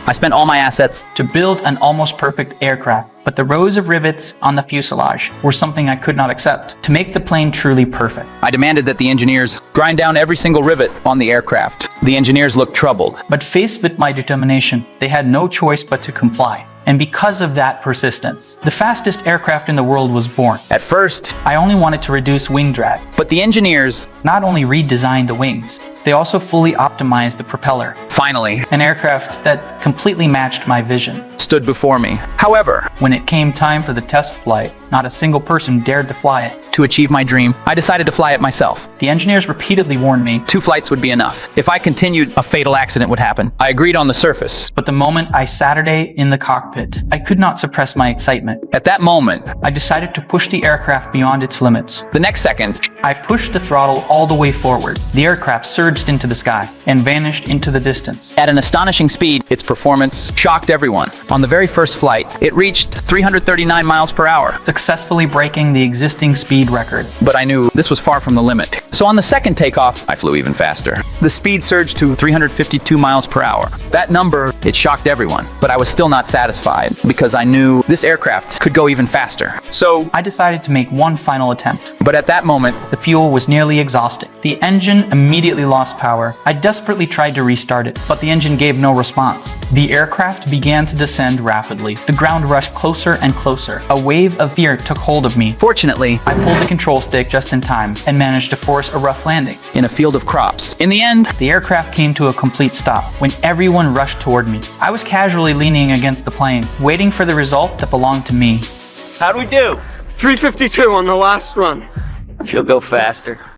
I spent all my assets to build an almost perfect aircraft, but the rows of rivets on the fuselage were something I could not accept. To make the plane truly perfect, I demanded that the engineers grind down every single rivet on the aircraft. The engineers looked troubled, but faced with my determination, they had no choice but to comply. And because of that persistence, the fastest aircraft in the world was born. At first, I only wanted to reduce wing drag, but the engineers not only redesigned the wings, they also fully optimized the propeller. Finally, an aircraft that completely matched my vision stood before me. However, when it came time for the test flight, not a single person dared to fly it. To achieve my dream, I decided to fly it myself. The engineers repeatedly warned me 2 flights would be enough. If I continued, a fatal accident would happen. I agreed on the surface, but the moment I Saturday in the cockpit, I could not suppress my excitement. At that moment, I decided to push the aircraft beyond its limits. The next second, I pushed the throttle all the way forward. The aircraft surged into the sky and vanished into the distance. At an astonishing speed, its performance shocked everyone. On the very first flight, it reached 339 miles per hour, successfully breaking the existing speed record. But I knew this was far from the limit. So on the second takeoff, I flew even faster. The speed surged to 352 miles per hour. That number, it shocked everyone. But I was still not satisfied because I knew this aircraft could go even faster. So I decided to make one final attempt. But at that moment, the fuel was nearly exhausted. The engine immediately lost power. I desperately tried to restart it, but the engine gave no response. The aircraft began to descend rapidly. The ground rushed closer and closer. A wave of fear took hold of me. Fortunately, I pulled the control stick just in time and managed to force a rough landing in a field of crops. In the end, the aircraft came to a complete stop when everyone rushed toward me. I was casually leaning against the plane, waiting for the result that belonged to me. How'd we do? 352 on the last run. She'll go faster.